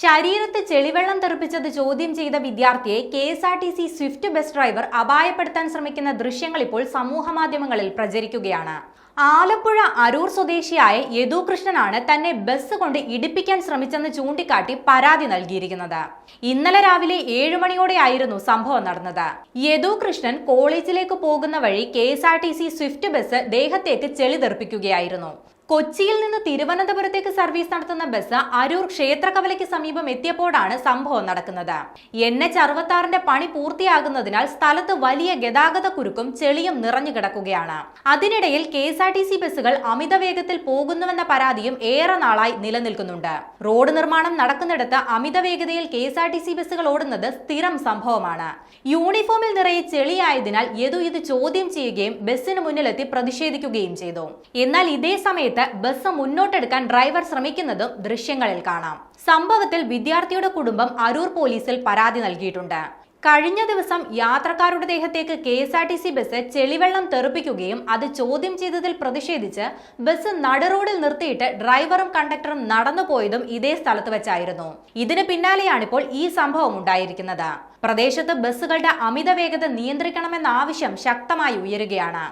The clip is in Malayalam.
ശരീരത്ത് ചെളിവെള്ളം തെറിപ്പിച്ചത് ചോദ്യം ചെയ്ത വിദ്യാർത്ഥിയെ KSRTC സ്വിഫ്റ്റ് ബസ് ഡ്രൈവർ അപായപ്പെടുത്താൻ ശ്രമിക്കുന്ന ദൃശ്യങ്ങൾ ഇപ്പോൾ സമൂഹമാധ്യമങ്ങളിൽ പ്രചരിക്കുകയാണ്. ആലപ്പുഴ അരൂർ സ്വദേശിയായ യദു കൃഷ്ണനാണ് തന്നെ ബസ് കൊണ്ട് ഇടിപ്പിക്കാൻ ശ്രമിച്ചെന്ന് ചൂണ്ടിക്കാട്ടി പരാതി നൽകിയിരിക്കുന്നത്. ഇന്നലെ രാവിലെ 7 മണിയോടെയായിരുന്നു സംഭവം നടന്നത്. യദു കൃഷ്ണൻ കോളേജിലേക്ക് പോകുന്ന വഴി KSRTC സ്വിഫ്റ്റ് ബസ് ദേഹത്തേക്ക് ചെളി തെറിപ്പിക്കുകയായിരുന്നു. കൊച്ചിയിൽ നിന്ന് തിരുവനന്തപുരത്തേക്ക് സർവീസ് നടത്തുന്ന ബസ് അരൂർ ക്ഷേത്രകവലയ്ക്ക് സമീപം എത്തിയപ്പോഴാണ് സംഭവം നടക്കുന്നത്. NH-66ന്റെ പണി പൂർത്തിയാകുന്നതിനാൽ സ്ഥലത്ത് വലിയ ഗതാഗത കുരുക്കും ചെളിയും നിറഞ്ഞു കിടക്കുകയാണ്. അതിനിടയിൽ KSRTC ബസ്സുകൾ അമിത വേഗത്തിൽ പോകുന്നുവെന്ന പരാതിയും ഏറെ നാളായി നിലനിൽക്കുന്നുണ്ട്. റോഡ് നിർമ്മാണം നടക്കുന്നിടത്ത് അമിത വേഗതയിൽ KSRTC ബസ്സുകൾ ഓടുന്നത് സ്ഥിരം സംഭവമാണ്. യൂണിഫോമിൽ നിറയെ ചെളിയായതിനാൽ യദു ഇത് ചോദ്യം ചെയ്യുകയും ബസ്സിന് മുന്നിലെത്തി പ്രതിഷേധിക്കുകയും ചെയ്തു. എന്നാൽ ഇതേ സമയത്ത് ബസ് മുന്നോട്ടെടുക്കാൻ ഡ്രൈവർ ശ്രമിക്കുന്നതും ദൃശ്യങ്ങളിൽ കാണാം. സംഭവത്തിൽ വിദ്യാർത്ഥിയുടെ കുടുംബം അരൂർ പോലീസിൽ പരാതി നൽകിയിട്ടുണ്ട്. കഴിഞ്ഞ ദിവസം യാത്രക്കാരുടെ ദേഹത്തേക്ക് KSRTC ബസ് ചെളിവെള്ളം തെറിപ്പിക്കുകയും അത് ചോദ്യം ചെയ്തതിൽ പ്രതിഷേധിച്ച് ബസ് നടുറോഡിൽ നിർത്തിയിട്ട് ഡ്രൈവറും കണ്ടക്ടറും നടന്നുപോയതും ഇതേ സ്ഥലത്ത് വെച്ചായിരുന്നു. ഇതിന് പിന്നാലെയാണിപ്പോൾ ഈ സംഭവം ഉണ്ടായിരിക്കുന്നത്. പ്രദേശത്ത് ബസ്സുകളുടെ അമിത വേഗത നിയന്ത്രിക്കണമെന്ന ആവശ്യം ശക്തമായി ഉയരുകയാണ്.